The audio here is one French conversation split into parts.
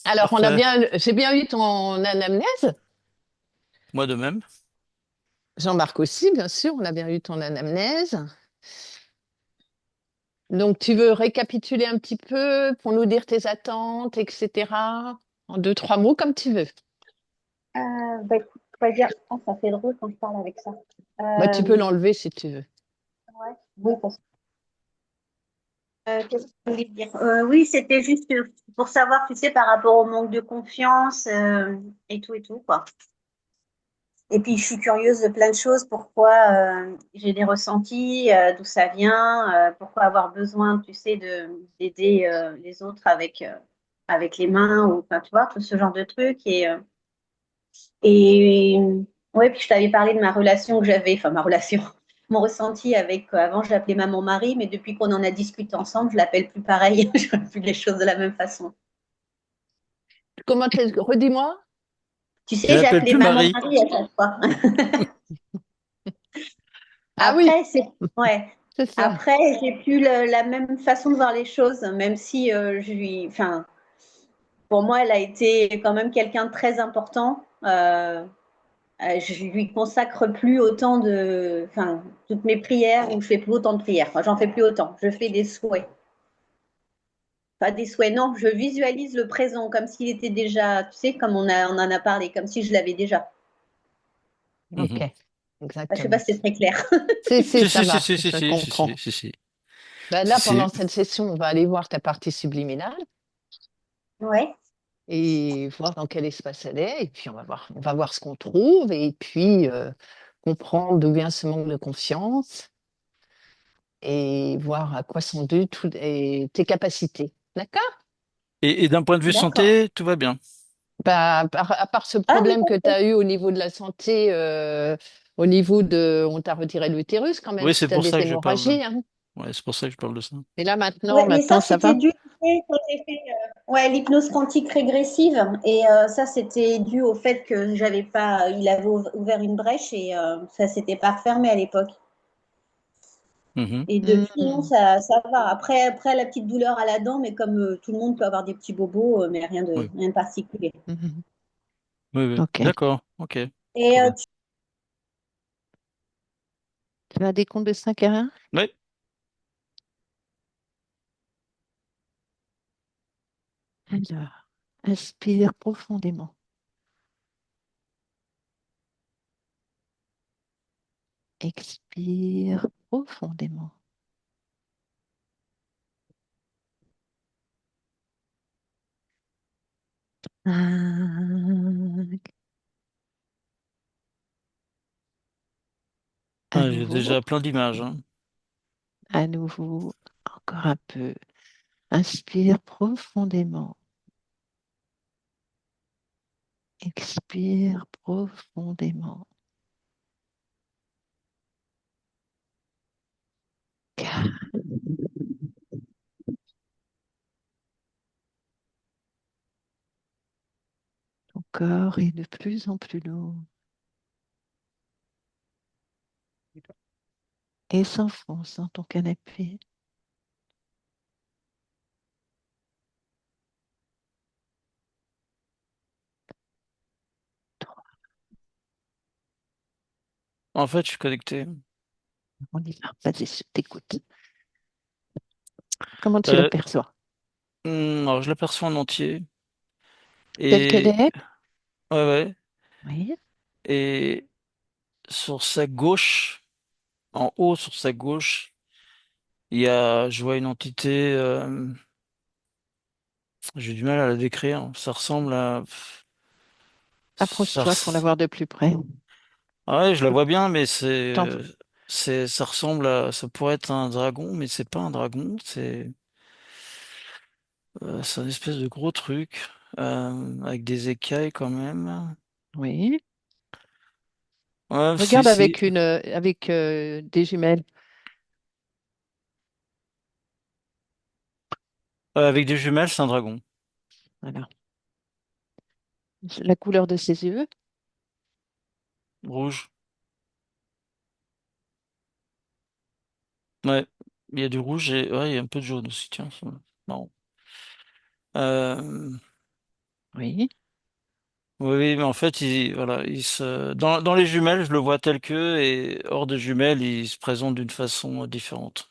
Alors, Parfait. j'ai bien eu ton anamnèse. Moi de même. Jean-Marc aussi, bien sûr, on a bien eu ton anamnèse. Donc, tu veux récapituler un petit peu pour nous dire tes attentes, etc. En deux, trois mots, comme tu veux. Bah, écoute, on va dire, ah, ça fait drôle quand je parle avec ça. Bah, tu peux Euh, l'enlever si tu veux. ouais. Oui, qu'est-ce que je voulais dire? Oui, c'était juste pour savoir, tu sais, par rapport au manque de confiance et tout, quoi. Et puis, je suis curieuse de plein de choses. Pourquoi j'ai des ressentis, d'où ça vient, pourquoi avoir besoin, tu sais, d'aider les autres avec les mains, ou, enfin, tu vois, tout ce genre de trucs. Et ouais, puis je t'avais parlé de ma relation que j'avais, enfin ma relation, mon ressenti avec, avant je l'appelais maman mari, mais depuis qu'on en a discuté ensemble, je l'appelle plus pareil, je ne fais plus les choses de la même façon. Redis-moi. Tu Tu sais, j'ai l'appelles appelé plus maman Marie? mari à chaque fois. Ah oui, Après, ouais. c'est ça. Après, j'ai plus la même façon de voir les choses, même si enfin, pour moi, elle a été quand même quelqu'un de très important. Je lui consacre plus autant enfin, toutes mes prières, ou je fais plus autant de prières. Enfin, j'en fais plus autant. Je fais des souhaits. Pas des souhaits, non. Je visualise le présent comme s'il était déjà, tu sais, comme on en a parlé, comme si je l'avais déjà. Ok, Mhm. Enfin, je sais pas exactement. si c'est très clair. Si, Si, ça si, si, marche, si, si, je si, si, si, comprends. si, si. Ben Si, là, pendant si. cette session, on va aller voir ta partie subliminale Ouais, et voir dans quel espace elle est. Et puis, on va voir ce qu'on trouve et puis comprendre d'où vient ce manque de confiance et voir à quoi sont dues tes capacités. D'accord? Et d'un point de vue d'accord. santé, tout va bien. Bah, à part ce Ah oui, problème que tu parfait. as eu au niveau de la santé, au niveau de, on t'a retiré l'utérus quand même, Oui, si c'est tu as pour ça des que je parle. hémorragies, hein. Ouais, c'est pour ça que je parle de ça. Et là, Ouais, mais maintenant, ça, ça c'était va? dû, tu sais, quand j'ai fait ouais, l'hypnose quantique régressive. Et ça, c'était dû au fait que j'avais pas, il avait ouvert une brèche et ça s'était pas refermé à l'époque. Mhm. Et depuis, non, Hmm. ça va. Après, la petite douleur à la dent, mais comme tout le monde peut avoir des petits bobos, mais Oui, rien de particulier. Mhm. oui, oui. Ok. D'accord, ok. Et Très bien. Tu as des comptes de 5 à 1? Oui. Alors, inspire profondément. Expire profondément. Cinq. À Ah, j'ai nouveau, déjà plein d'images, hein. à nouveau, encore un peu. Inspire profondément. Expire profondément. Quatre. Ton corps est de plus en plus lourd et s'enfonce dans ton canapé. En fait, je suis connecté. On y va. Vas-y, je t'écoute. Comment tu Euh, l'aperçois? alors, je l'aperçois en entier. Telle qu'elle Et est? ouais, ouais. Oui. Et sur sa gauche, en haut sur sa gauche, je vois une entité. J'ai du mal à la décrire. Ça ressemble à. Ça, Approche-toi pour la voir de plus près. ah ouais, je la Je vois bien, mais t'en- ça ressemble à, ça pourrait être un dragon, mais c'est pas un dragon. C'est un espèce de gros truc avec des écailles quand même. Oui. Ouais, si, Regarde si. avec des jumelles. Avec des jumelles, c'est un dragon Voilà. La couleur de ses yeux. rouge. Ouais, il y a du rouge et ouais, il y a un peu de jaune aussi. Tiens, c'est marrant. Euh, Oui, Oui, oui, mais en fait, voilà, dans les jumelles, je le vois tel que, et hors des jumelles, il se présente d'une façon différente.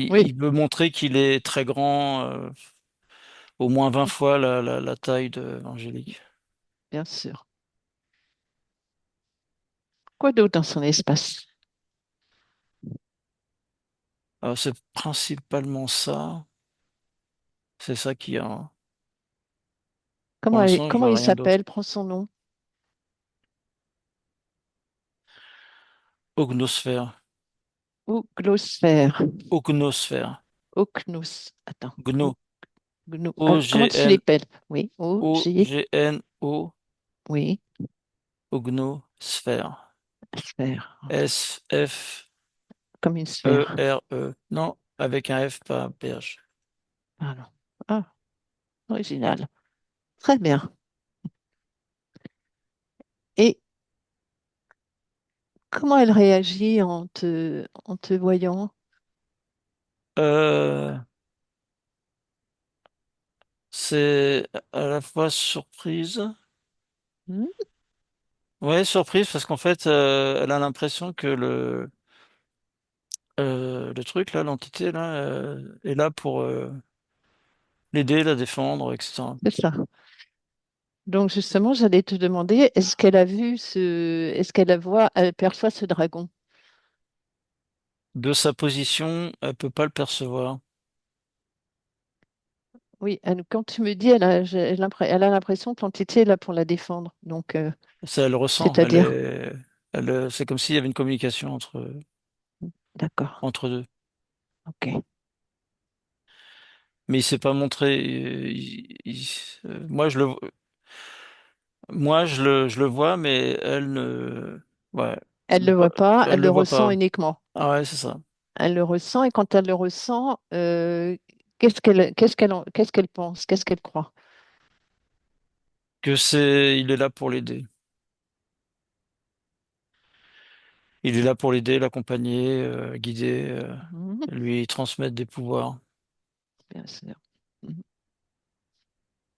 oui, Il veut montrer qu'il est très grand, au moins 20 fois la taille de Angélique. bien sûr. Quoi d'autre dans son espace? Alors, c'est principalement ça. C'est ça qui a. Pour l'instant, je Comment vois il rien d'autre. s'appelle? Prends son nom. Ognosphère. Oglosphère. Ognosphère. Ocnus. Attends. Gno. Comment tu O-G-N. l'appelles? Oui, O-G. O-G-N-O. Oui, Ognosphère. sphère. S-F. Comme une sphère. E-R-E. Non, avec un F, pas un PH. Pardon. Ah, original. Très bien. Et comment elle réagit en te voyant? Euh, c'est à la fois surprise. Hmm. Ouais, surprise parce qu'en fait, elle a l'impression que le truc là, l'entité là, est là pour l'aider, la défendre, etc. C'est ça. Donc justement, j'allais te demander, est-ce qu'elle a vu est-ce qu'elle elle perçoit ce dragon? De sa position, elle peut pas le percevoir. Oui, quand tu me dis, elle a l'impression que l'entité est là pour la défendre. Donc, Ça, elle le ressent. c'est-à-dire, C'est comme s'il y avait une communication d'accord, entre deux. ok. Mais il s'est pas montré. Moi, je le vois, mais elle ne. Ouais, Elle ne le voit pas, elle elle le le voit ressent pas. uniquement. Ah ouais, c'est ça. Elle le ressent et quand elle le ressent, qu'est-ce qu'elle pense? Qu'est-ce qu'elle croit? Il est là pour l'aider. Il est là pour l'aider, l'accompagner, guider, Mhm, lui transmettre des pouvoirs. bien sûr. Mhm.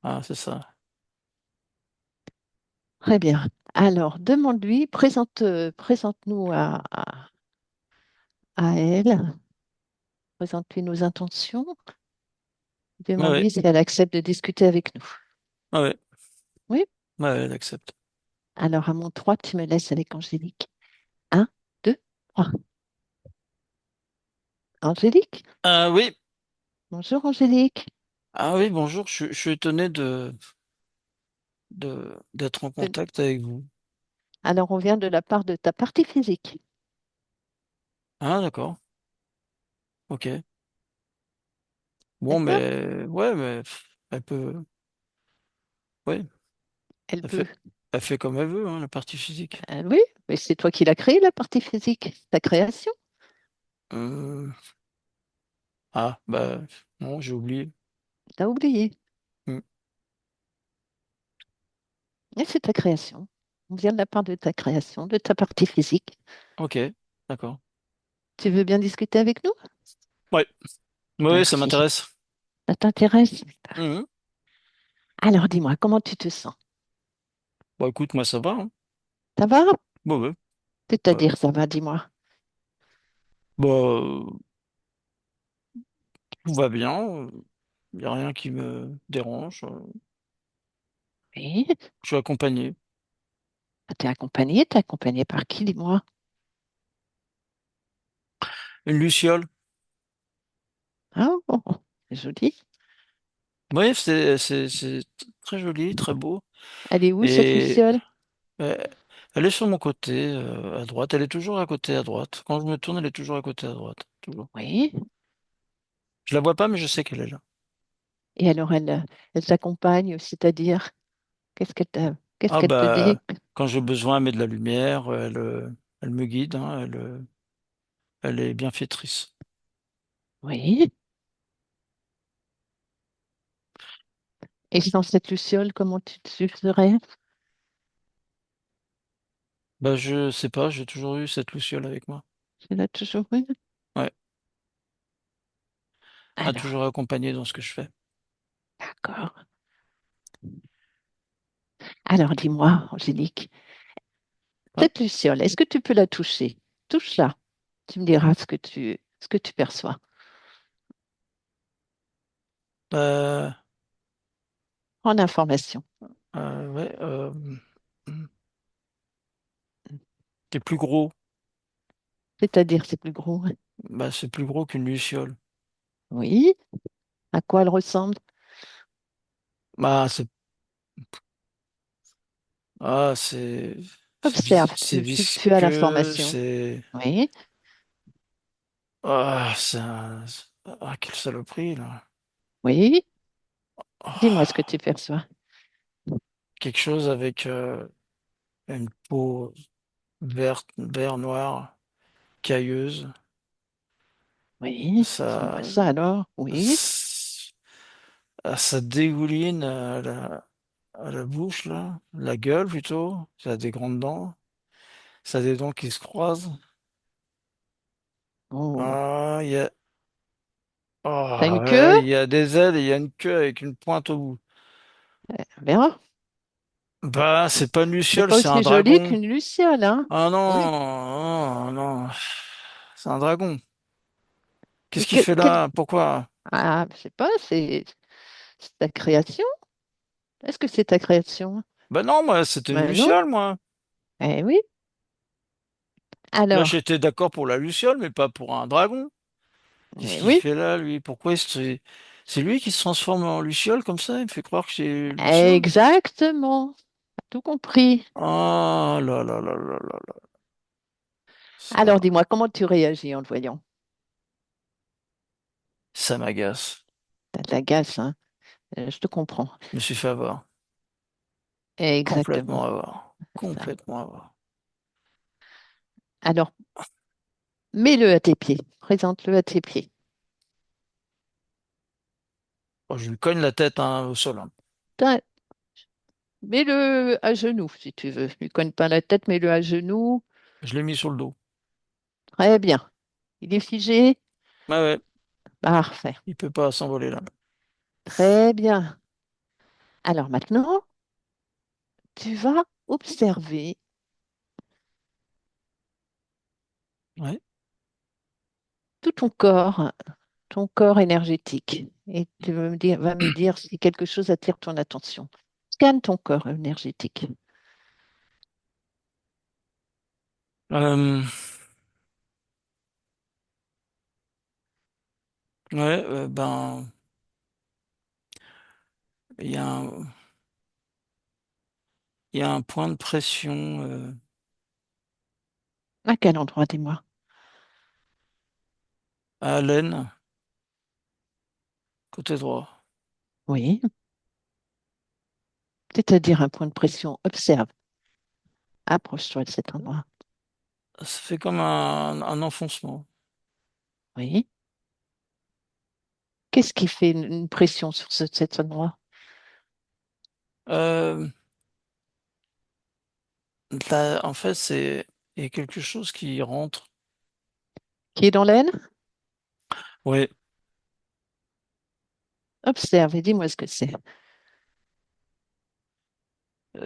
Ah, c'est ça. Très bien. Alors, demande-lui, présente-nous à elle, présente-lui nos intentions, Ouais, ouais, demande-lui si elle accepte de discuter avec nous. ouais, ouais, Oui? ouais, elle accepte. Alors, à mon 3, tu me laisses avec Angélique. Un, 2, 3. Angélique? Ah oui, Bonjour Angélique. ah oui, bonjour, je suis étonné d'être en De- contact avec vous. Alors, on vient de la part de ta partie physique. Ah, d'accord, ok. Bon, D'accord? mais, ouais, mais elle peut, ouais, Elle elle peut. fait, elle fait comme elle veut, hein, la partie physique. Oui, mais c'est toi qui l'as créée, la partie physique. Ta création. Euh, ah, bah, non, j'ai oublié. T'as oublié. Hmm, Mais c'est ta création. On vient de la part de ta création, de ta partie physique. ok, d'accord. Tu veux bien discuter avec nous? Ouais, ouais, ça Merci. m'intéresse. Ça t'intéresse? Mhm. Alors, dis-moi, comment tu te sens? Bon, écoute, moi, ça va, hein. Ça va? Bon, ouais. Ouais. C'est-à-dire, ça va, dis-moi. Bah, tout va bien. Il n'y a rien qui me dérange. Oui. Je suis accompagné. T'es accompagné par qui, dis-moi? Une luciole. Ah, bon, c'est joli. Oui, c'est très joli, très beau. Elle est où, cette Et luciole? euh, elle est sur mon côté, à droite. Elle est toujours à côté, à droite. Quand je me tourne, elle est toujours à côté, à droite. Toujours. Oui. Je la vois pas, mais je sais qu'elle est là. Et alors, elle t'accompagne, c'est-à-dire, qu'est-ce Ah qu'elle te dit? bah, quand j'ai besoin, elle met de la lumière. Elle me guide, hein, elle est bienfaitrice. Oui. Et sans cette luciole, comment tu ferais? Bah, je sais pas, j'ai toujours eu cette luciole avec moi. Tu l'as toujours une? Ouais, m'a Alors, toujours accompagné dans ce que je fais. d'accord. Alors, dis-moi, Angélique, Ouais. cette luciole, est-ce que tu peux la toucher? Touche-la. Tu me diras ce que tu perçois. Euh, En information. ouais, c'est plus gros. C'est-à-dire, c'est plus gros. Bah, c'est plus gros qu'une luciole. Oui. À quoi elle ressemble? Bah, c'est, Observe, tu as visqueux, l'information. c'est, Oui. quelle saloperie, là. Oui. Dis-moi ce que Ah, tu perçois. quelque chose avec, une peau verte, vert, noir, cailleuse. Oui. Dis-moi Ça, ça alors. Oui. ça dégouline à la bouche, là, la gueule plutôt. Ça a des grandes dents. Ça a des dents qui se croisent. Oh. Ah, T'as une queue? il y a des ailes et il y a une queue avec une pointe au bout. On verra. Bah, c'est pas une C'est luciole, pas c'est un aussi joli dragon. qu'une luciole, hein? Ah Oui. non, non, c'est un dragon. Mais Qu'est-ce qu'il fait là? Pourquoi? Ah, je sais pas, c'est ta création? Est-ce que c'est ta création? Bah non, moi, c'était une Ben non. luciole, moi. Eh oui. Là, Alors, j'étais d'accord pour la luciole, mais pas pour un dragon. Qu'est-ce eh qu'il oui. fait là, lui? C'est lui qui se transforme en luciole comme ça? Il me fait croire que c'est une luciole? Exactement. T'as tout compris. Ah là là là là là là. Alors, Ça, dis-moi, comment tu réagis en le voyant? ça m'agace. T'as de la gaze, hein? Je te comprends. Je me suis fait avoir. Exactement. Complètement avoir. Ça. Complètement avoir. Alors, mets-le à tes pieds. Présente-le à tes pieds. Oh, je lui cogne la tête hein, au sol, hein. Tiens, mets-le à genoux, si tu veux. Lui cogne pas la tête, mets-le à genoux. Je l'ai mis sur le dos. Très bien. Il est figé? Ouais, ouais. Parfait. Il peut pas s'envoler là. Très bien. Alors maintenant, tu vas observer Ouais. tout ton corps énergétique. Et tu vas me dire si quelque chose attire ton attention. Scanne ton corps énergétique. Euh, ouais, il y a un, il y a un point de pression À quel endroit, dis-moi? à l'aine, côté droit. Oui, c'est-à-dire un point de pression. Observe. Approche-toi de cet endroit. Ça fait comme un enfoncement. Oui. Qu'est-ce qui fait une pression sur cet endroit? Euh, en fait, il y a quelque chose qui rentre. Qui est dans l'aine? Ouais, Observe et dis-moi ce que c'est.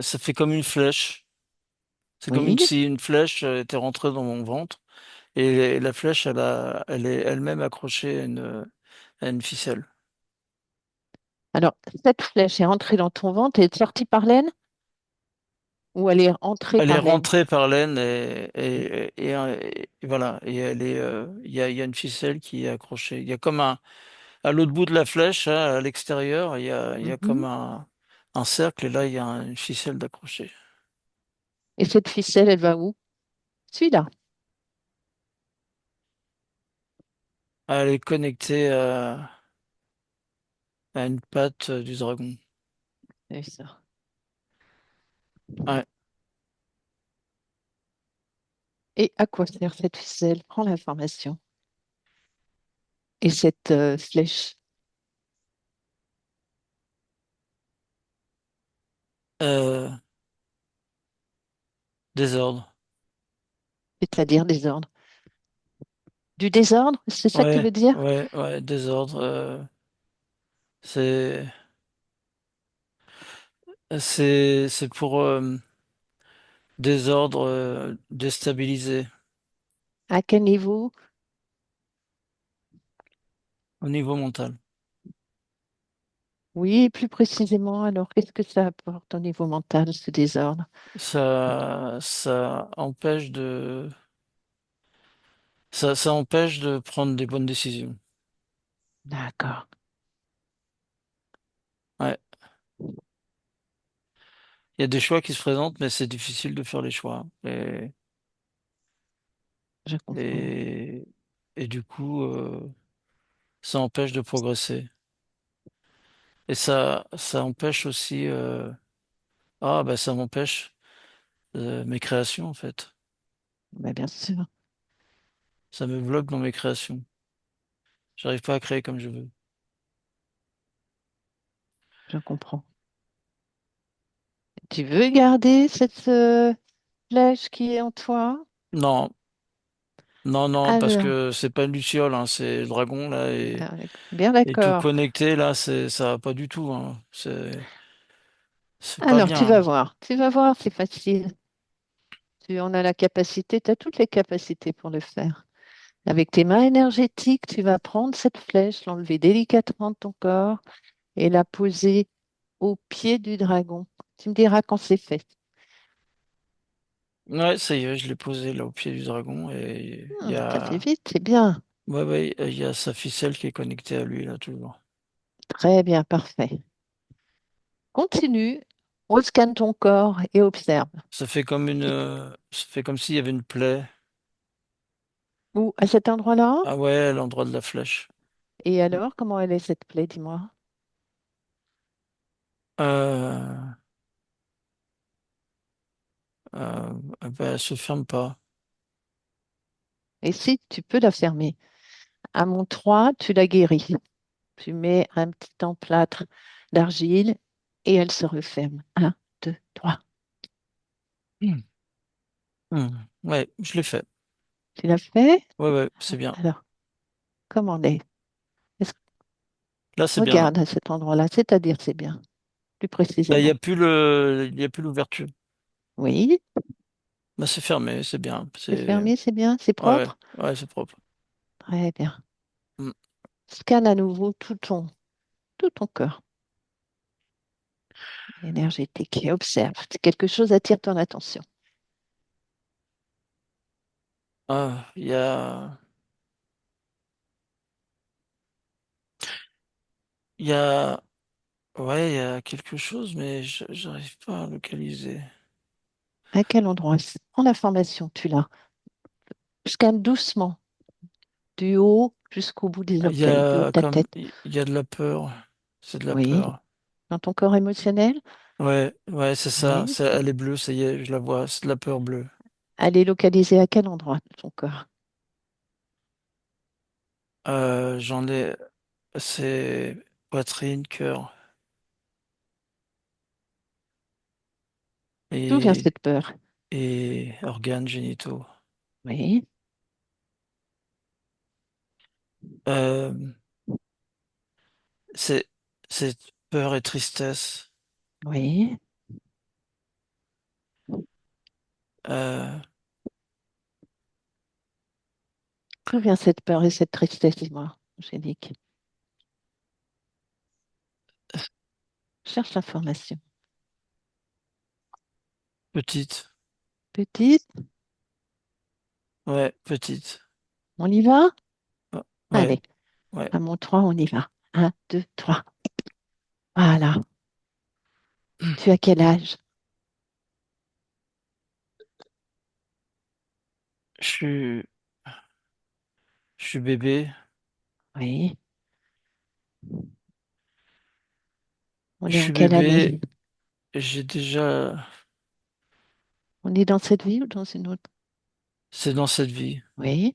ça fait comme une flèche. C'est comme Oui. si une flèche était rentrée dans mon ventre et la flèche, elle est elle-même accrochée à une ficelle. Alors, cette flèche est entrée dans ton ventre et est sortie par l'aine ou elle est entrée Elle est par l'aine? rentrée par l'aine et voilà. Et il y a une ficelle qui est accrochée. Il y a comme à l'autre bout de la flèche, hein, à l'extérieur, il y a comme Mhm. un cercle et là, il y a une ficelle d'accrochée. Et cette ficelle, elle va où? Celui-là. Elle est connectée à une patte du dragon. C'est ça. Ouais. Et à quoi sert cette ficelle? Prends l'information. Et cette flèche, Euh, désordre. c'est-à-dire désordre. Du désordre, c'est ça que tu veux dire? Ouais, désordre. C'est C'est pour désordre, déstabilisé À quel niveau? au niveau mental. Oui, plus précisément, alors, qu'est-ce que ça apporte au niveau mental, ce désordre? Ça empêche ça empêche de prendre des bonnes décisions. D'accord, Ouais. Il y a des choix qui se présentent, mais c'est difficile de faire les choix. je comprends. Et, et du coup, ça empêche de progresser. Et ça empêche aussi, ça m'empêche mes créations, en fait. Bah, bien sûr, Ça me bloque dans mes créations. J'arrive pas à créer comme je veux. je comprends. Tu veux garder cette flèche qui est en toi? Non, non, non, parce Alors, que c'est pas une luciole, hein, c'est le dragon, là, bien et tout d'accord. connecté, là, ça va pas du tout, hein. C'est pas Alors, bien. tu vas voir, c'est facile. Tu en as la capacité, tu as toutes les capacités pour le faire. Avec tes mains énergétiques, tu vas prendre cette flèche, l'enlever délicatement de ton corps et la poser au pied du dragon. Tu me diras quand c'est fait. Ouais, ça y est, je l'ai posé là au pied du dragon et Ça fait vite, c'est bien. ouais, il y a sa ficelle qui est connectée à lui là toujours. Très bien, parfait. Continue, rescanne ton corps et observe. Ça fait comme s'il y avait une plaie. Où? À cet endroit-là? Ah ouais, à l'endroit de la flèche. Et alors, comment elle est cette plaie, dis-moi? Euh, Elle se ferme pas. Et si tu peux la fermer, à mon 3, tu la guéris. Tu mets un petit emplâtre d'argile et elle se referme. Un, deux, trois. Hmm. Hmm. Ouais, je l'ai fait. Tu l'as fait? Ouais, c'est bien. Alors, comment on est? Est-ce- Là, c'est bien là. Regarde à cet endroit-là, c'est-à-dire c'est bien, plus Là, précisément. il y a plus l'ouverture. Oui, Là, c'est fermé, c'est bien. c'est fermé, c'est bien, c'est propre. Ouais, c'est propre. Très bien. Hmm. Scanne à nouveau tout ton corps énergétique et observe. Si quelque chose attire ton attention. Ah, il y a, ouais, il y a quelque chose, mais j'arrive pas à localiser. À quel endroit? Prends l'information, tu l'as. Scanne doucement, du haut jusqu'au bout des Il y orteils, du haut de a ta comme, tête. il y a de la peur. C'est de la Oui, peur. dans ton corps émotionnel. Ouais, c'est ça. Oui. Elle est bleue, ça y est, je la vois. C'est de la peur bleue. Elle est localisée à quel endroit de ton corps? J'en ai, c'est poitrine, cœur D'où vient et, cette peur? et organes génitaux. Oui, Euh, c'est, c'est peur et tristesse. oui. Euh, D'où vient cette peur et cette tristesse, dis-moi, Angélique? Cherche l'information. Petite. Petite, Ouais, petite. on y va? Ah, ouais, Allez, ouais. à mon 3, on y va. Un, deux, trois. Voilà. Tu as quel âge? Je suis, je suis bébé. Oui. On Je est en suis quelle bébé. année? J'ai déjà, On est dans cette vie ou dans une autre? c'est dans cette vie. Oui,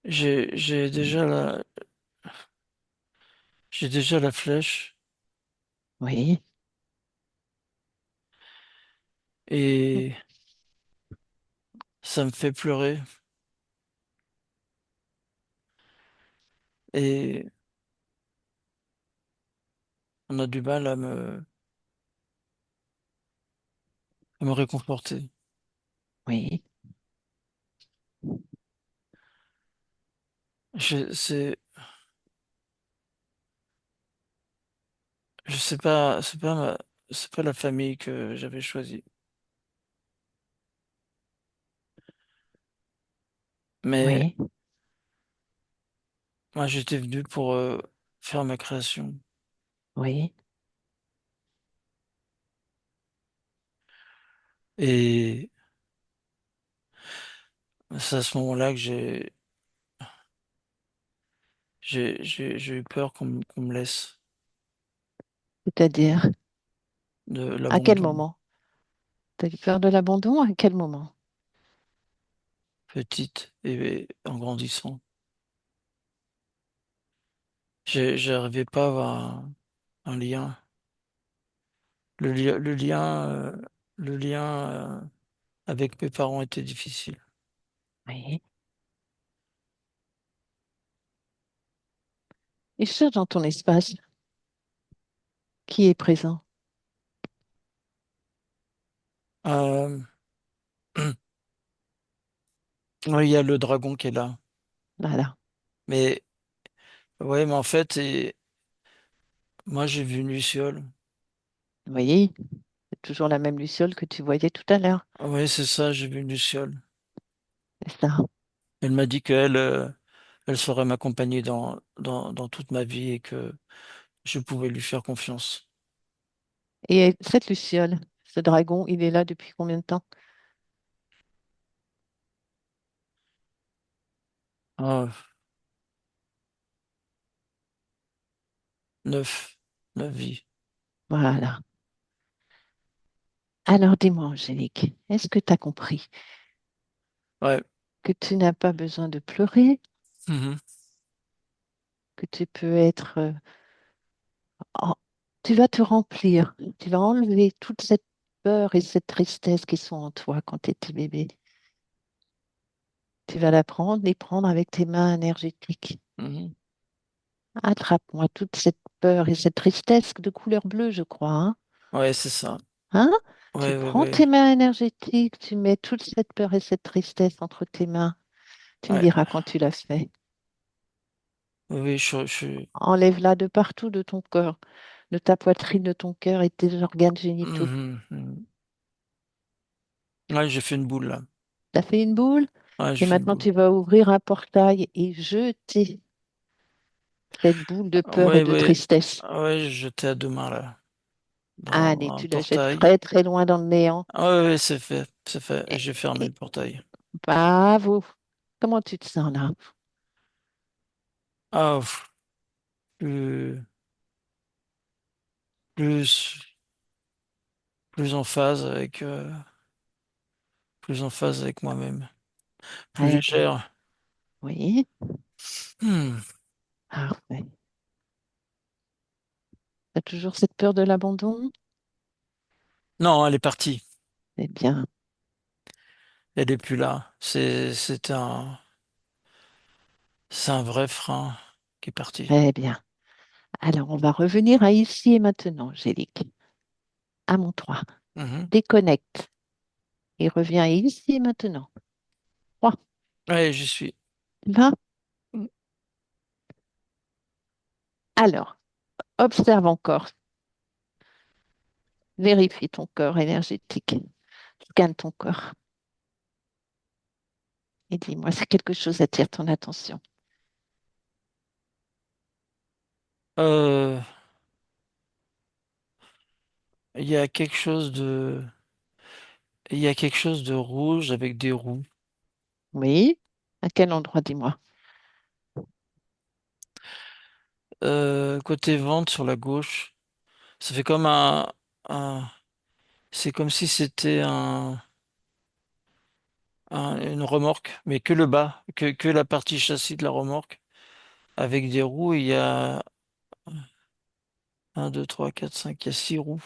J'ai déjà j'ai déjà la flèche oui. et ça me fait pleurer. Et on a du mal à me réconforter. Oui, Je, c'est, je sais pas, c'est pas la famille que j'avais choisie. Mais oui, moi, j'étais venu pour faire ma création. oui. Et c'est à ce moment-là que j'ai eu peur qu'on me laisse C'est-à-dire, de à quel l'abandon. moment? T'as eu peur de l'abandon? À quel moment? Petite et en grandissant. J'arrivais pas à avoir un lien. Le lien, le lien avec mes parents était difficile. Oui. Et cherche dans ton espace qui est présent. Euh, oui, il y a le dragon qui est là. Voilà. Mais ouais, mais en fait, moi j'ai vu une luciole. Oui, c'est toujours la même luciole que tu voyais tout à l'heure. Oui, c'est ça, j'ai vu une luciole. C'est ça. Elle m'a dit qu'elle elle saurait m'accompagner dans toute ma vie et que je pouvais lui faire confiance. Et cette luciole, ce dragon, il est là depuis combien de temps? Ah, neuf, neuf vies. Voilà. Alors dis-moi, Angélique, est-ce que tu as compris Ouais. que tu n'as pas besoin de pleurer, Mhm. que tu peux être... en- tu vas te remplir, tu vas enlever toute cette peur et cette tristesse qui sont en toi quand tu étais bébé. Tu vas la prendre, les prendre avec tes mains énergétiques. Mhm. Attrape-moi toute cette peur et cette tristesse de couleur bleue, je crois. Hein? Ouais, c'est ça. Hein. Tu Ouais, ouais, prends ouais. tes mains énergétiques, tu mets toute cette peur et cette tristesse entre tes mains. Tu me Ouais. diras quand tu l'as fait. Oui, oui, Enlève-la de partout de ton corps, de ta poitrine, de ton cœur et de tes organes génitaux. Mhm, mhm. Ouais, j'ai fait une boule là. Tu as fait une boule Ouais, j'ai et fait une maintenant boule. tu vas ouvrir un portail et jeter cette boule de peur et Ouais, de ouais. tristesse. Ouais, j'étais à deux mains là, Allez, dans un tu la jettes portail. très très loin dans le néant. Ah ouais, ouais, c'est fait, c'est fait. Et Et, j'ai fermé et le portail. bravo. Comment tu te sens là? Ah, pff, plus, plus, plus en phase avec moi-même. Plus Très bien. légère. Oui, Hmm. parfait. Tu as toujours cette peur de l'abandon? Non, elle est partie. Eh bien, Elle est plus là. C'est un vrai frein qui est parti. très bien. Alors, on va revenir à ici et maintenant, Angélique. À mon 3. Mhm. Déconnecte et reviens ici et maintenant. 3. Ouais, j'y suis. Va. Alors, observe encore. Vérifie ton corps énergétique. Scanne ton corps. Et dis-moi si quelque chose attire ton attention. Euh, il y a il y a quelque chose de rouge avec des roues. Oui. À quel endroit, dis-moi? Côté ventre sur la gauche, ça fait comme un, c'est comme si c'était une remorque, mais que le bas, que la partie châssis de la remorque, avec des roues. Il y a un, deux, trois, quatre, cinq, il y a six roues.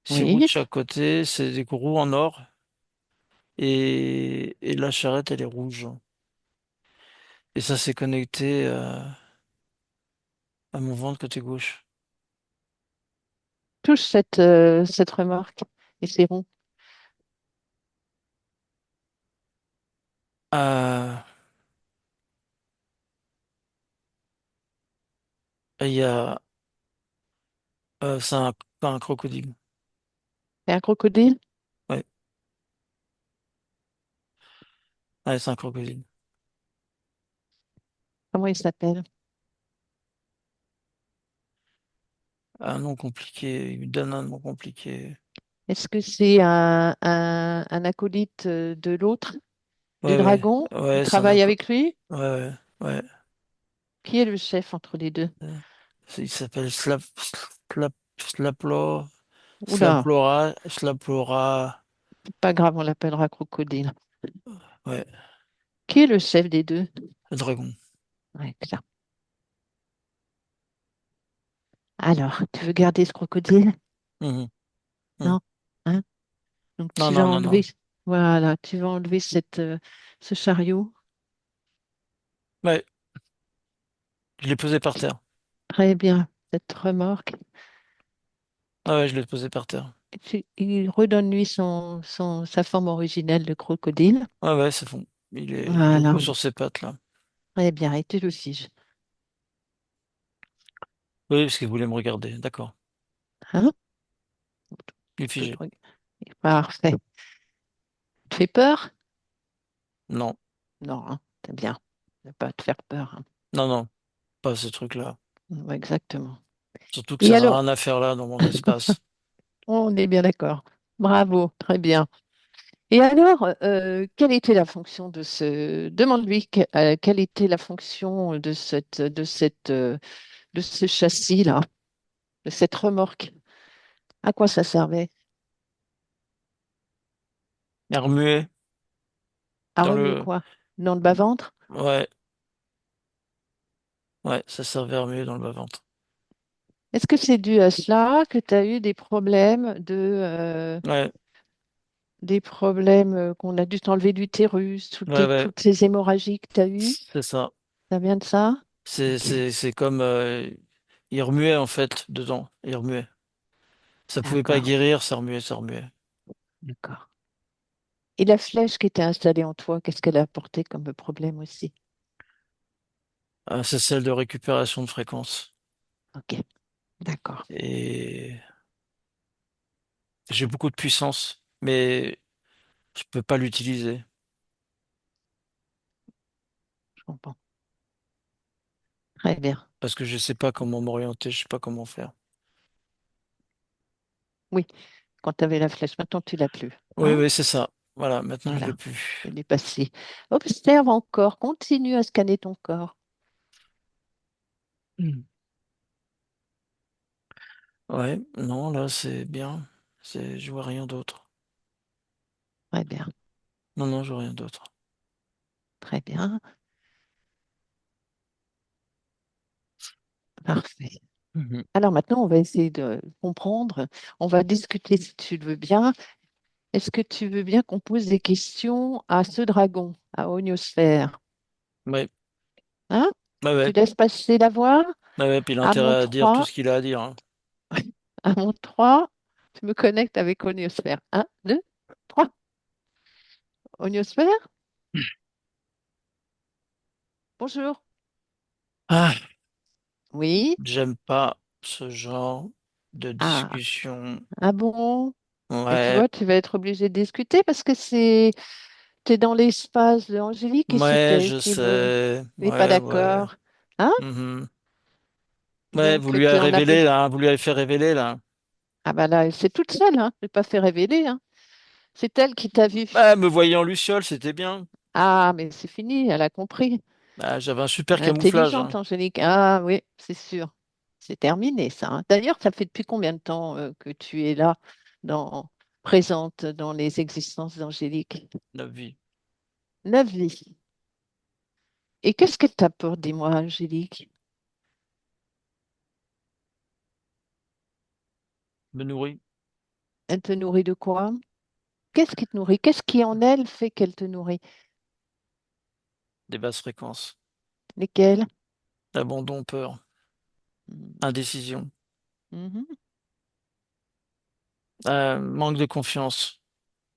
Six roues de Oui. chaque côté, c'est des roues en or. Et la charrette, elle est rouge. Et ça s'est connecté à mon ventre côté gauche. touche cette remorque et c'est rond. Euh, il y a, c'est un crocodile. C'est un crocodile? Ouais, ouais, c'est un crocodile. Comment il s'appelle? Un nom compliqué, il me donne un nom compliqué. Est-ce que c'est un acolyte de l'autre, du Ouais, ouais, dragon? Il ouais, travaille avec lui? ouais, ouais, ouais. Qui est le chef entre les deux? Euh, Il s'appelle Slaplo, Oula, Slaplora. c'est pas grave, on l'appellera crocodile. Ouais, Qui est le chef des deux? le dragon. Ouais, ça. Alors, tu veux garder ce crocodile? Mhm, mhm. Non? Hein. Donc Non, tu vas non, non, non. enlever, voilà, tu vas enlever ce chariot. Ouais, je l'ai posé par terre. Très bien, cette remorque. Ah ouais, je l'ai posé par terre. Il redonne lui sa forme originelle de crocodile. Ouais, ouais, c'est bon. Il est Voilà, debout sur ses pattes, là. très bien. Et tu le figes. Oui, parce qu'il voulait me regarder. D'accord. Hein? Il est Je peux figé. Parfait. Tu fais peur? Non, Non, hein, c'est bien. Ne pas te faire peur, hein. non, non, pas ce truc-là. Ouais, exactement. Surtout que Et ça n'a alors, rien à faire là, dans mon espace. on est bien d'accord. Bravo, très bien. Et alors, quelle était la fonction de Demande-lui quelle était la fonction de ce châssis-là, de cette remorque. À quoi ça servait? Il a remué À dans remuer le... quoi? Dans le bas-ventre? Ouais, ouais, ça servait à remuer dans le bas-ventre. Est-ce que c'est dû à cela que tu as eu des problèmes Ouais, des problèmes qu'on a dû t'enlever l'utérus, ouais, ouais, toutes ces hémorragies que tu as eues? c'est ça. Ça vient de ça? Ok, C'est comme... il remuait, en fait, dedans. Il remuait. Ça pouvait pas d'accord, guérir, ça remuait, ça remuait. d'accord. Et la flèche qui était installée en toi, qu'est-ce qu'elle a apporté comme problème aussi? C'est celle de récupération de fréquence. Ok, d'accord, Et j'ai beaucoup de puissance, mais je peux pas l'utiliser je comprends. Très bien. parce que je sais pas comment m'orienter, je sais pas comment faire. Oui, quand tu avais la flèche, maintenant tu l'as plus. Oui, Hein. oui, c'est ça. Voilà, maintenant je l'ai Voilà, plus. il est passé. Observe encore, continue à scanner ton corps. Hmm. Ouais, non, là c'est bien. Je vois rien d'autre. Très bien, Non, non, je vois rien d'autre. très bien, parfait. Mhm. Alors maintenant, on va essayer de comprendre. On va discuter si tu le veux bien. Est-ce que tu veux bien qu'on pose des questions à ce dragon, à Oniosphère? Ouais, Hein? ouais, Tu ouais. laisses passer la voix. Ouais, ouais, puis il a À mon intérêt à dire tout 3, ce qu'il a à dire, hein. à mon 3, tu me connectes avec Oniosphère. Un, 2, 3. Oniosphère, bonjour. Ah, Oui. j'aime pas ce genre de Ah, discussion. ah bon? Et tu Ouais, vois, tu vas être obligé de discuter parce que t'es dans l'espace de Angélique et c'est ouais, elle je qui veut. sais. Tu n'es pas Ouais, ouais. d'accord. Hein? Mhm. Ouais, vous Donc, lui avez on a révélé, là, hein, vous lui avez fait révéler, là. Ah bah là, c'est toute seule, hein. Je ne l'ai pas fait révéler, hein. C'est elle qui t'a vu. Bah, me voyant Luciole, c'était bien. Ah, mais c'est fini, elle a compris. Bah, j'avais un super camouflage, Intelligente, hein. Angélique. Ah oui, c'est sûr. C'est terminé, ça. Hein. D'ailleurs, ça fait depuis combien de temps que tu es là, présente dans les existences d'Angélique? La vie. 9 vies. Et qu'est-ce qu'elle t'apporte, dis-moi, Angélique? Me nourrit Elle te nourrit de quoi? Qu'est-ce qui te nourrit? Qu'est-ce qui en elle fait qu'elle te nourrit? des basses fréquences. Lesquelles? Abandon, peur, Mhm. indécision. Mhm. Manque de confiance.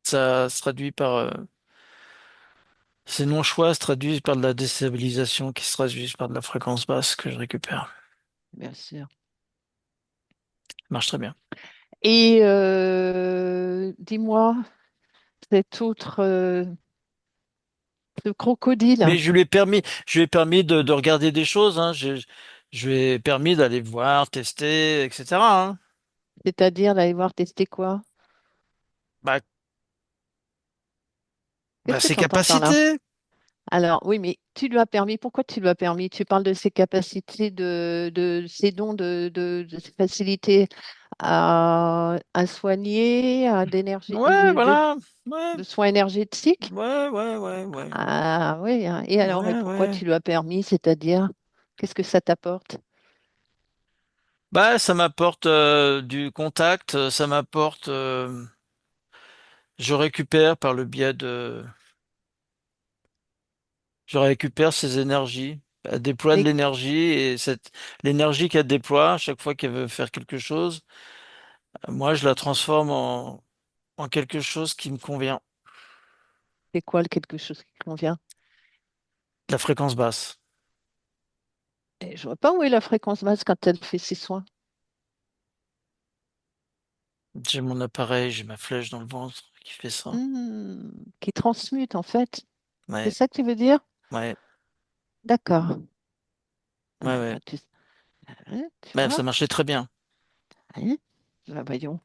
Ça se traduit par ces non-choix se traduisent par de la déstabilisation qui se traduisent par de la fréquence basse que je récupère. bien sûr. Ça marche très bien. Et dis-moi, cet autre, ce crocodile, Mais je lui ai permis de regarder des choses, hein. Je lui ai permis d'aller voir, tester, etc., hein. c'est-à-dire d'aller voir tester quoi? Bah, Qu'est-ce que ses tu entends par là? capacités. Alors, oui, mais tu lui as permis. Pourquoi tu lui as permis? Tu parles de ses capacités, de ses dons, de ses facilités à soigner, d'énergie, Ouais, voilà. Ouais, de soins énergétiques. ouais, ouais, ouais, ouais. Ah oui, hein. Et alors, et Ouais, pourquoi ouais. tu lui as permis? C'est-à-dire, qu'est-ce que ça t'apporte? Bah, ça m'apporte du contact, ça m'apporte, je récupère par le biais de, je récupère ses énergies. Elle déploie de Mais l'énergie et l'énergie qu'elle déploie à chaque fois qu'elle veut faire quelque chose, moi, je la transforme en quelque chose qui me convient. c'est quoi le quelque chose qui convient? La fréquence basse. Et je vois pas où est la fréquence basse quand elle fait ses soins. J'ai mon appareil, j'ai ma flèche dans le ventre qui fait ça. Hmm, qui transmute en fait. C'est Ouais, ça que tu veux dire? ouais, D'accord. ouais, Ah, ouais. bah, tu Ouais, ça vois? marchait très bien. Hein. Bah, voyons.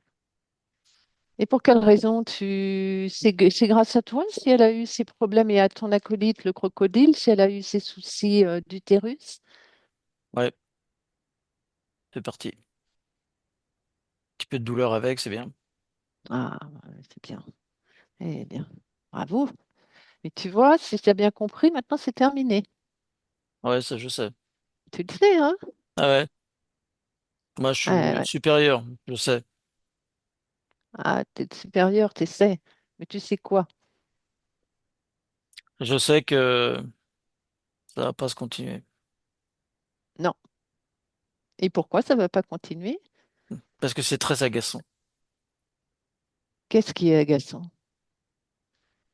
Et pour quelle raison c'est grâce à toi si elle a eu ses problèmes et à ton acolyte, le crocodile, si elle a eu ses soucis d'utérus? Ouais, c'est parti. Petit peu de douleur avec, c'est bien. Ah, ouais, c'est bien. Eh bien, bravo. Et tu vois, si tu as bien compris, maintenant c'est terminé. Ouais, ça je sais. Tu le sais, hein? Ah ouais, moi je Ouais, suis ouais. supérieur, je sais. Ah, t'es supérieur, tu sais. Mais tu sais quoi? Je sais que ça va pas se continuer. Non. Et pourquoi ça ne va pas continuer? Parce que c'est très agaçant. Qu'est-ce qui est agaçant?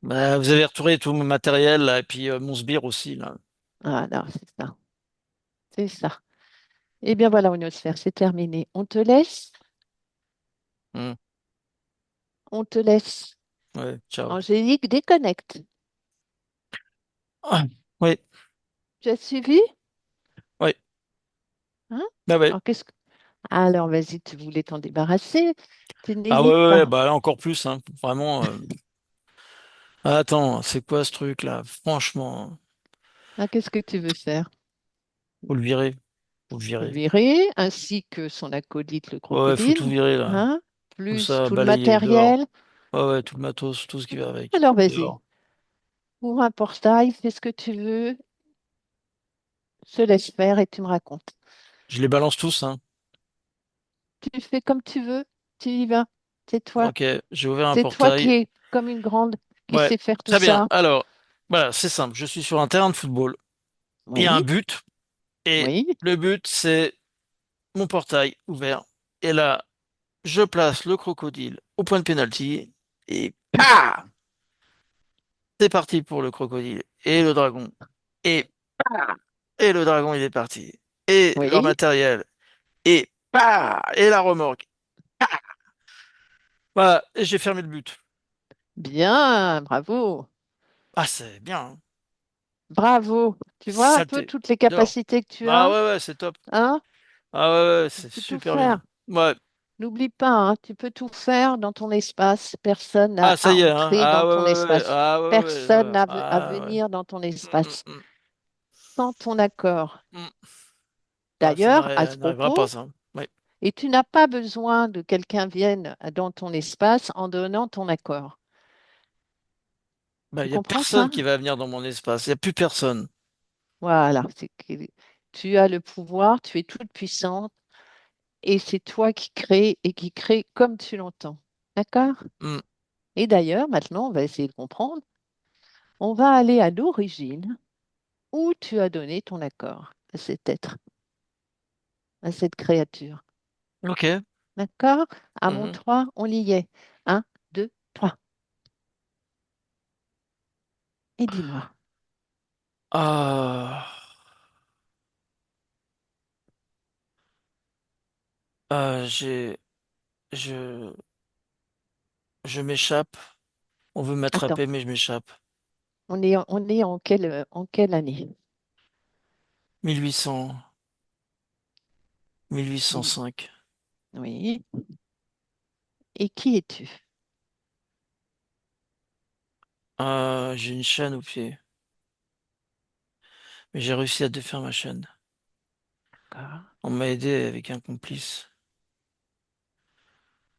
Bah, vous avez retrouvé tout mon matériel là, et puis mon sbire aussi là. Ah, non, c'est ça. C'est ça. Eh bien voilà, Onosphère, c'est terminé. On te laisse. Hmm. On te laisse. Ouais, ciao. Angélique, déconnecte. Ah, ouais, Tu as suivi? ouais, Hein? bah ouais. Alors, vas-y, tu voulais t'en débarrasser. Tu Ah ouais, n'hésites ouais, ouais, pas. bah là encore plus, hein. Vraiment. Ah, attends, c'est quoi ce truc là? Franchement, Ah, qu'est-ce que tu veux faire? faut le virer. Faut le Le virer. virer, ainsi que son acolyte, le Ouais, ouais, faut crocodile, tout virer là. hein? Tout Plus ça, tout le balayer dehors. matériel. Ouais, ouais, tout le matos, tout ce qui va avec. Alors, vas-y, Dehors. ouvre un portail, fais ce que tu veux, se laisse faire et tu me racontes. Je les balance tous, hein. Tu fais comme tu veux, tu y vas. C'est toi. Ok, j'ai ouvert un C'est toi qui portail. es comme une grande qui Ouais, sait faire tout très bien. ça. Alors, voilà, c'est simple. Je suis sur un terrain de football. Il y a un Oui, but. Et oui, le but, c'est mon portail ouvert. Et là, je place le crocodile au point de pénalty. Et PAH! C'est parti pour le crocodile et le dragon. Et PAH! Et le dragon, il est parti. Et leur oui. matériel. Et PAH! Et la remorque. PAH! Voilà, et j'ai fermé le but. Bien, bravo. Ah, c'est bien, hein. Bravo. Tu vois un peu Saleté. toutes les Dehors. capacités que tu Ah as, ouais, ouais, c'est top. hein? Ah ouais, ouais, Tu c'est peux tout super bien. faire. Ouais. N'oublie pas, hein, tu peux tout faire dans ton espace. Personne n'a Ah, ça à y est, hein. entrer dans Ah ouais, ton ouais, ouais. espace. Ah ouais, ouais, Personne ouais. n'a à Ah ouais. venir dans ton Mm, espace mm, mm, sans ton accord. mm. Ah, D'ailleurs, à ce n'arrivera pas, propos, ça. Ouais. et tu n'as pas besoin de quelqu'un vienne dans ton espace en donnant ton accord. Bah, Tu il y a comprends ça? personne qui va venir dans mon espace. Il y a plus personne. Voilà, tu as le pouvoir, tu es toute puissante et c'est toi qui crée et qui crée comme tu l'entends. D'accord? Mm. Et d'ailleurs, maintenant, on va essayer de comprendre. On va aller à l'origine où tu as donné ton accord à cet être, à cette créature. Ok. D'accord? À mon Mhm. 3, on y est. Un, 2, 3. Et dis-moi. Ah, j'ai, je, je m'échappe. On veut Attends, m'attraper, mais je m'échappe. on est en quelle année? 1800, Mille- 1805. Oui. Et qui es-tu? J'ai une chaîne au pied, mais j'ai réussi à défaire ma chaîne. D'accord. On m'a aidé avec un complice.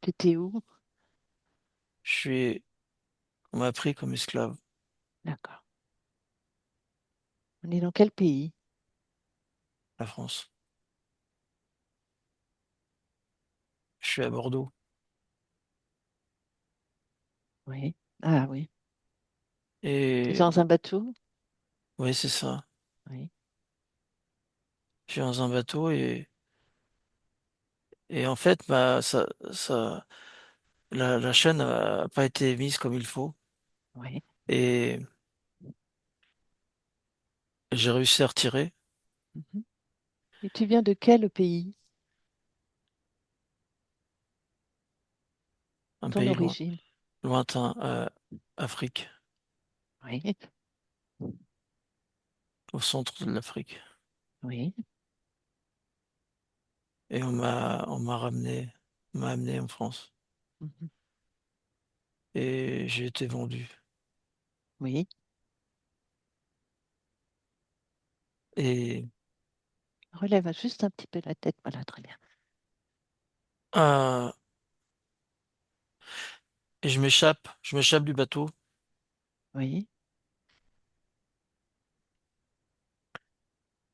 Tu étais où? Je suis, on m'a pris comme esclave. D'accord. On est dans quel pays? La France. Je suis à Bordeaux. Oui. Ah oui. Tu es Et dans un bateau? oui, c'est ça. Oui. Je suis dans un bateau et en fait, la chaîne n'a pas été mise comme il faut. Oui. Et j'ai réussi à retirer Mhm. Et tu viens de quel pays? un Ton pays origine? lointain, Afrique, Oui. au centre de l'Afrique. Oui. Et on m'a amené en France. Mhm. Et j'ai été vendu. Oui. Et, Relève juste un petit peu la tête. Voilà, très bien. euh, et je m'échappe du bateau. Oui.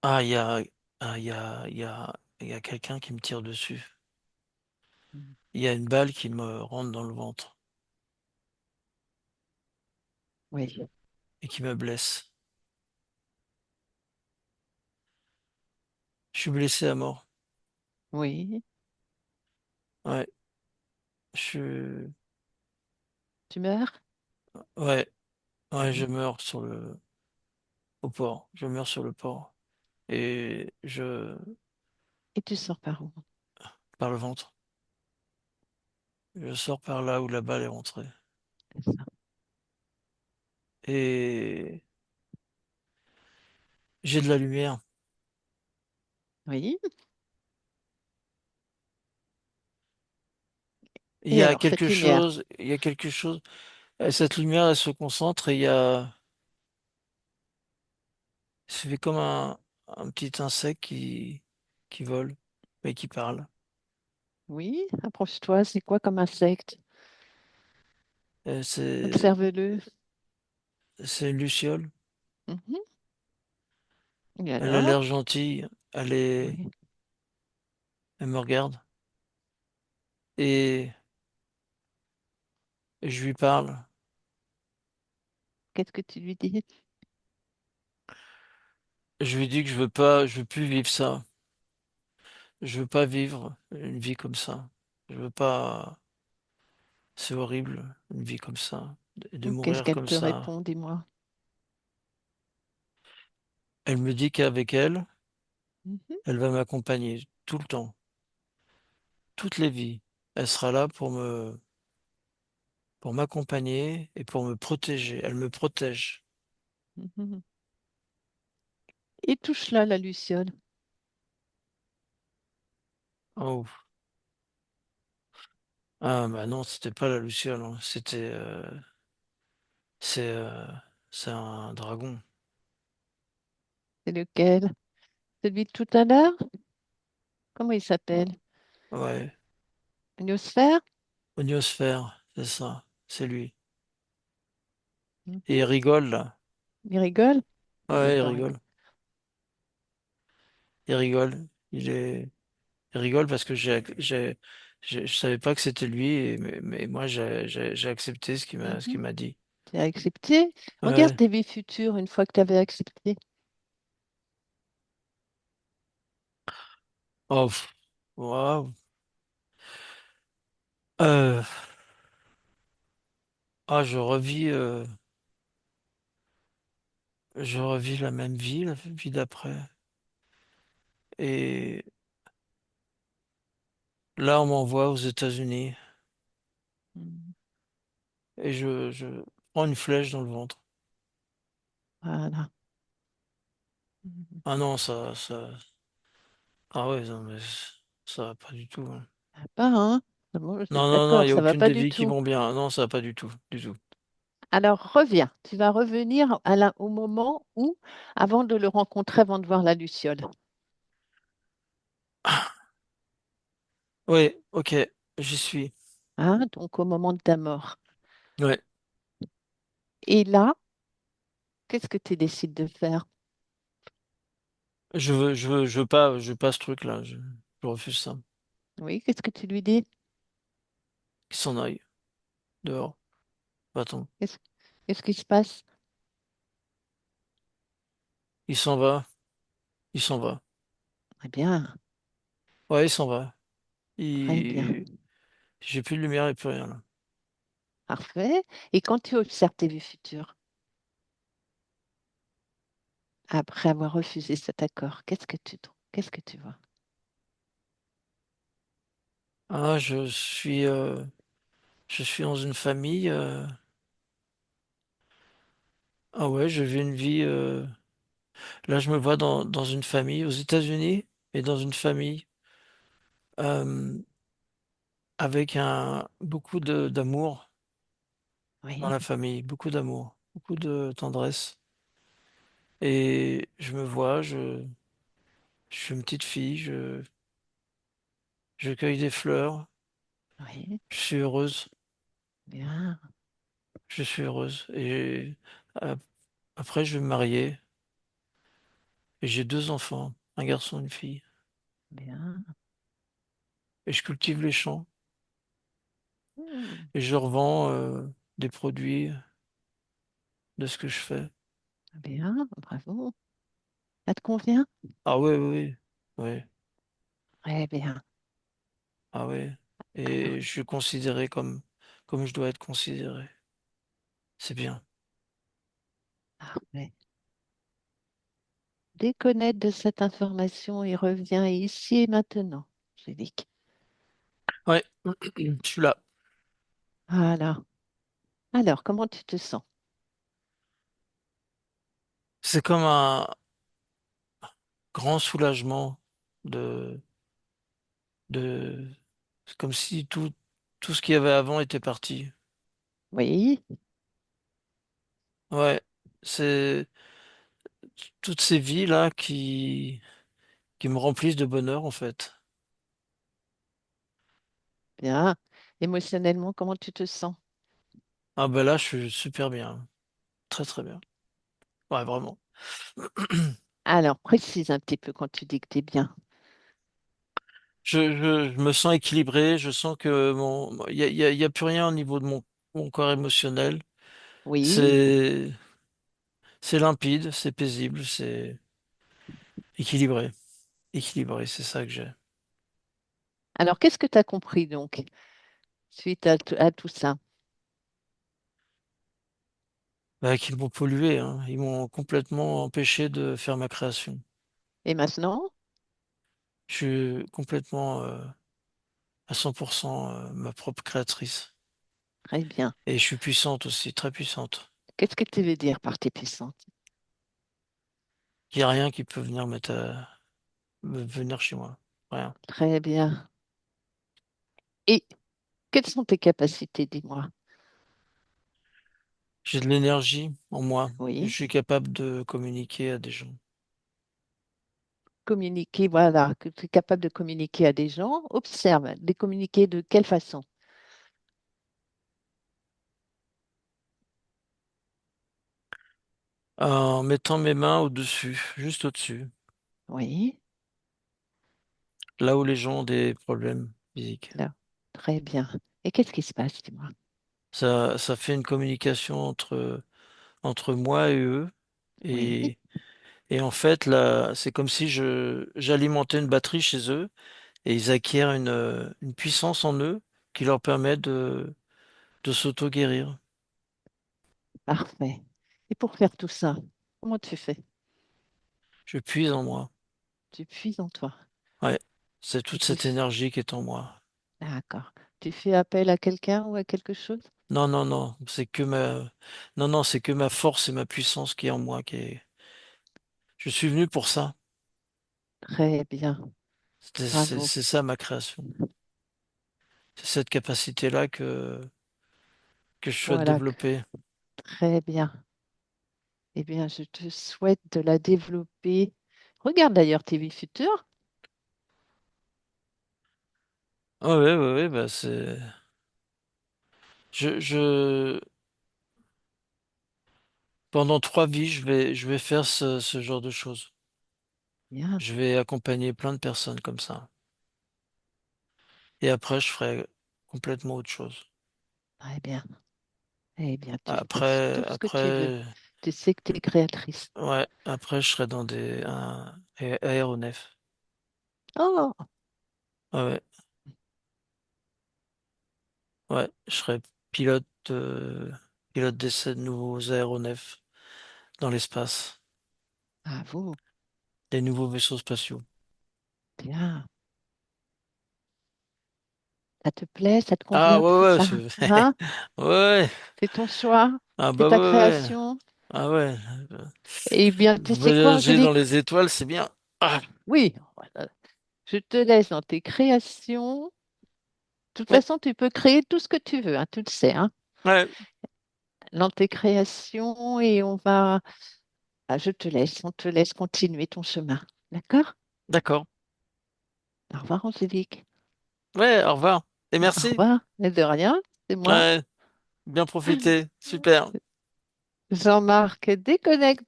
Ah, il y a, il y a quelqu'un qui me tire dessus. Mhm. Il y a une balle qui me rentre dans le ventre Oui. et qui me blesse. Je suis blessé à mort. Oui. Ouais, je, Tu meurs? ouais, ouais, je Oui. meurs au port. Je meurs sur le port. Et Et tu sors par où? par le ventre. Je sors par là où la balle est rentrée. C'est ça. Et j'ai de la lumière. Oui. Il y Et a alors, cette quelque lumière? chose, il y a quelque chose. Cette lumière, elle se concentre et c'est comme un petit insecte qui vole, mais qui parle. Oui. Approche-toi. C'est quoi comme insecte? Euh, C'est, Observe-le. c'est une luciole. Mhm. Et Elle a alors? l'air gentille. Oui. Elle me regarde et je lui parle. Qu'est-ce que tu lui dis? Je lui dis que je veux plus vivre ça. Je veux pas vivre une vie comme ça. Je veux pas. C'est horrible, une vie comme ça, de Qu'est-ce mourir qu'elle comme te ça. répond? Dis-moi. Elle me dit qu'avec elle, Mhm. elle va m'accompagner tout le temps, toutes les vies. Elle sera là pour m'accompagner et pour me protéger. Elle me protège. Mhm. Et touche-la, la luciole. Oh. Ah bah non, c'était pas la Luciole, hein. C'est, euh, c'est un dragon. C'est lequel? Celui de tout à l'heure? Comment il Oh. s'appelle? Ouais, Ionosphère? Oniosphère, c'est ça, c'est lui. Et il Mhm. rigole là. Il rigole? Il doit Ouais, il pas rigoler. rigole. Il rigole. Il rigole parce que je savais pas que c'était lui, mais moi j'ai accepté ce qu'il Mhm. m'a dit. Tu as accepté? Regarde Ouais. tes vies futures une fois que tu avais accepté. Oh, pff. Waouh. Euh, je revis la même vie, la vie d'après. Et là, on m'envoie aux États-Unis Hmm. et je prends une flèche dans le ventre. Voilà. Hmm. Ah non, ah ouais, non, mais ça va pas du tout, hein. Pas, hein? Bon, Non, non, non, il d'accord, n'y a ça va aucune pas des du vies qui tout. vont bien. Non, ça va pas du tout, du tout. Alors reviens, tu vas revenir au moment où, avant de le rencontrer, avant de voir la Luciole, Oui, ok, j'y suis. hein, donc au moment de ta mort. Ouais, Et là, qu'est-ce que tu décides de faire? je veux pas ce truc-là. Je refuse ça. Oui, qu'est-ce que tu lui dis? Qu'il s'en aille, dehors, va-t'en. Qu'est-ce qu'est-ce qui se passe? Il s'en va, il s'en va. Très bien, Ouais, il s'en va. très bien, J'ai plus de lumière et plus rien là. parfait. Et quand tu observes tes vues futures, après avoir refusé cet accord, qu'est-ce que tu trouves? Qu'est-ce que tu vois? Ah, je suis dans une famille. Ah ouais, je vis une vie. Là, je me vois dans une famille aux États-Unis et dans une famille euh, avec beaucoup d'amour dans Oui, la famille, beaucoup d'amour, beaucoup de tendresse. Et je me vois, je suis une petite fille, je cueille des fleurs, oui, je suis heureuse, bien, je suis heureuse. Et euh, après, je vais me marier et j'ai deux enfants, un garçon et une fille. bien. Et je cultive les champs Hmm, et je revends des produits de ce que je fais. bien, bravo. Ça te convient? Ah ouais, oui, oui, ouais, Très bien. ah ouais. Alors, Et je suis considéré comme je dois être considéré. C'est bien. parfait. Déconnecte de cette information et reviens ici et maintenant, Angélique. Ouais, je suis là. Voilà. Alors, comment tu te sens? C'est comme un grand soulagement de, de, c'est comme si tout ce qu'il y avait avant était parti. Oui, Ouais, c'est toutes ces vies-là qui me remplissent de bonheur, en fait. bien. Émotionnellement, comment tu te sens? Ah ben là, je suis super bien. Très, très bien. Ouais, vraiment. Alors, précise un petit peu quand tu dis que tu es bien. Je me sens équilibré, je sens que il y a plus rien au niveau de mon corps émotionnel. Oui. C'est, c'est limpide, c'est paisible, c'est équilibré. Équilibré, c'est ça que j'ai. Alors, qu'est-ce que tu as compris donc, suite à tout ça? Bah, qu'ils m'ont pollué, hein. Ils m'ont complètement empêché de faire ma création. Et maintenant? Je suis complètement à 100% ma propre créatrice. Très bien. Et je suis puissante aussi, très puissante. Qu'est-ce que tu veux dire par tes puissantes? Il n'y a rien qui peut venir chez moi. Rien. Très bien. Et quelles sont tes capacités, dis-moi? J'ai de l'énergie en moi. Je Oui. suis capable de communiquer à des gens. Communiquer, voilà, que tu es capable de communiquer à des gens. Observe, de communiquer de quelle façon? En mettant mes mains au-dessus, juste au-dessus, Oui, là où les gens ont des problèmes physiques. là. Très bien. Et qu'est-ce qui se passe, dis-moi? Ça fait une communication entre moi et eux. Oui, Et en fait, là, c'est comme si j'alimentais une batterie chez eux et ils acquièrent une puissance en eux qui leur permet de s'auto-guérir. Parfait. Et pour faire tout ça, comment tu fais? Je puise en moi. Tu puises en toi. Ouais, c'est Et toute cette énergie qui est en moi. D'accord. Tu fais appel à quelqu'un ou à quelque chose? Non, non, non, non, non, c'est que ma force et ma puissance qui est en moi, je suis venu pour ça. Très bien. Bravo. C'est ça ma création. C'est cette capacité-là que je souhaite Voilà. développer. Très bien. Eh bien, je te souhaite de la développer. Regarde d'ailleurs TV Futur. Ah ouais, ouais, ouais, bah je, pendant 3 vies, je vais faire ce genre de choses. Bien. Je vais accompagner plein de personnes comme ça. Et après, je ferai complètement autre chose. Très bien. Eh bien, tu fais Après, tout ce que tu veux. après, Tu sais que tu es créatrice. ouais, après, je serai dans un aéronef. Oh, Ouais, ouais, ouais, je serai pilote, pilote d'essai de nouveaux aéronefs dans l'espace, bravo. des nouveaux vaisseaux spatiaux. Bien. Ça te plaît? Ça te Ah convient ouais, tout ouais, ça? Hein? ouais, C'est ton choix? ah C'est bah ta ouais, ouais, création? ah ouais. Eh bien, tu sais quoi, Voyager dans Angélique? les étoiles, c'est bien. Ah, Oui, voilà. Je te laisse dans tes créations. De toute ouais, façon, tu peux créer tout ce que tu veux, hein, tu le sais, hein, ouais, dans tes créations et on va. Ah, je te laisse, on te laisse continuer ton chemin. D'accord? d'accord. Au revoir, Angélique. Ouais, au revoir. Et Au merci. revoir. Mais de rien, c'est moi. Ouais, bien profité. Super. Jean-Marc déconnecte.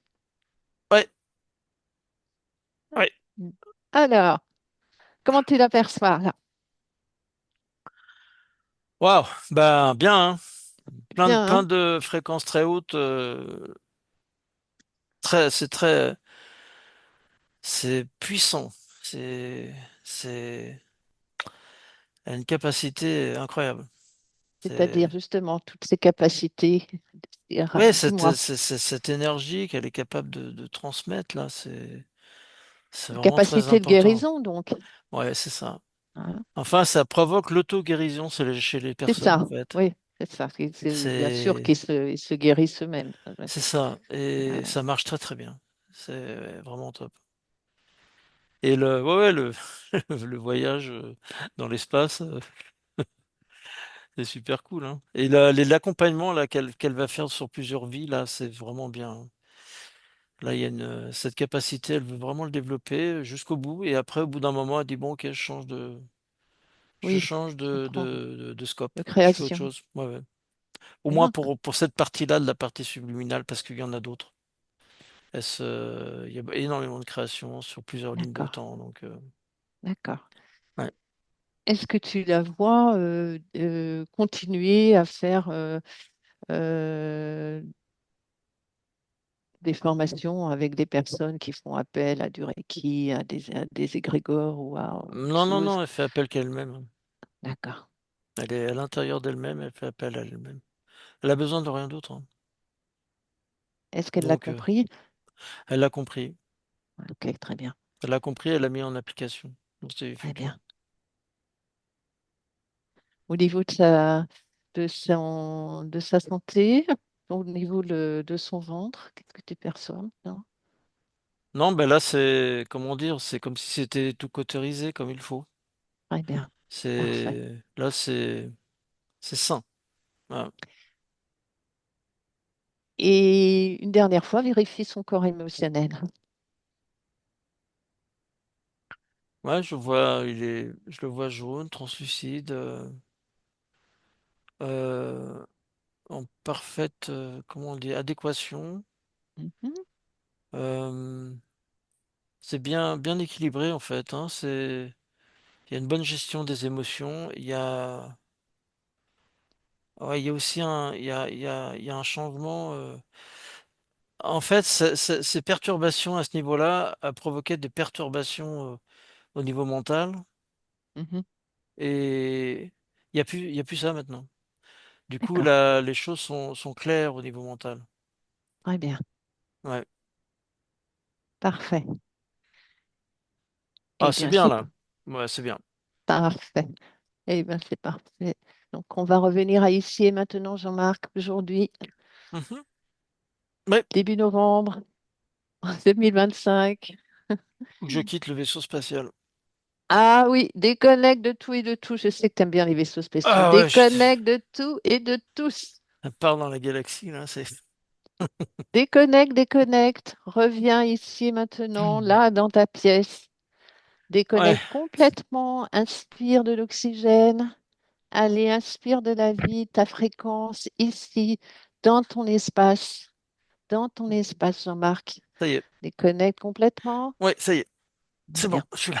Ouais, ouais. Alors, comment tu l'aperçois là? Waouh, bah bien, hein. Bien, Plein hein? de fréquences très hautes. Très, c'est puissant. C'est, c'est elle a une capacité incroyable. C'est-à-dire C'est, justement toutes ces capacités. ouais, Dis-moi, cette énergie qu'elle est capable de transmettre là, c'est vraiment très capacité de important. guérison, donc. Ouais, c'est ça. Hein. Enfin, ça provoque l'auto-guérison chez les C'est personnes, en ça, fait. oui, c'est ça. C'est bien sûr C'est, ils se guérissent eux-mêmes. c'est ça. Et Euh, ça marche très très bien. C'est vraiment top. Et ouais, ouais, le voyage dans l'espace, c'est super cool, hein. Et l'accompagnement là qu'elle va faire sur plusieurs vies, là, c'est vraiment bien, hein. Là, il y a cette capacité, elle veut vraiment le développer jusqu'au bout. Et après, au bout d'un moment, elle dit, bon, ok, je oui, change je comprends. de scope. De Je fais autre création. chose. Ouais, ouais. Au moins Bien, pour cette partie-là de la partie subliminale, parce qu'il y en a d'autres. Il y a énormément de créations sur plusieurs lignes de d'accord, temps. Donc, d'accord. ouais. Est-ce que tu la vois continuer à faire euh, des formations avec des personnes qui font appel à du Reiki, à des égrégores ou à autre Non, non, chose? non, elle fait appel qu'elle-même. D'accord. Elle est à l'intérieur d'elle-même, elle fait appel à elle-même. Elle a besoin de rien d'autre, hein. Est-ce qu'elle l'a Donc, compris? elle l'a compris. Ok, très bien. Elle l'a compris, elle l'a mis en application dans ses Très futurs. bien. Au niveau de sa santé, au niveau de son ventre, qu'est-ce que tu perçois maintenant? Non, ben là, comment dire, c'est comme si c'était tout cautérisé comme il faut. Très bien. Parfait. Là, c'est sain. Voilà. Et une dernière fois, vérifie son corps émotionnel. Ouais, je le vois jaune, translucide, euh, en parfaite, comment on dit, adéquation. Mhm, Euh, c'est bien équilibré en fait, hein. Il y a une bonne gestion des émotions. Ouais, il y a aussi il y a un changement. En fait, ces perturbations à ce niveau-là a provoqué des perturbations au niveau mental. mhm. Et, Il y a plus ça maintenant. Du coup, D'accord, là, les choses sont claires au niveau mental. très bien, Ouais. parfait. Ah, Eh c'est bien, bien c'est là. Ouais, c'est bien. parfait. Eh bien, c'est parfait. Donc, on va revenir à ici et maintenant, Jean-Marc, aujourd'hui, Mhm. Ouais. début novembre 2025. Ou je quitte le vaisseau spatial. Ah oui, déconnecte de tout et de tout. Je sais que tu aimes bien les vaisseaux spéciaux. Ah ouais, Déconnecte de tout et de tous. ça part dans la galaxie là, c'est. Déconnecte, déconnecte. Reviens ici maintenant, là, dans ta pièce. Ouais, Déconnecte complètement. Inspire de l'oxygène. Allez, inspire de la vie, ta fréquence ici, dans ton espace. Dans ton espace, Jean-Marc. ça y est. Déconnecte complètement. Ouais, ça y est. C'est bon, Bien. je suis là.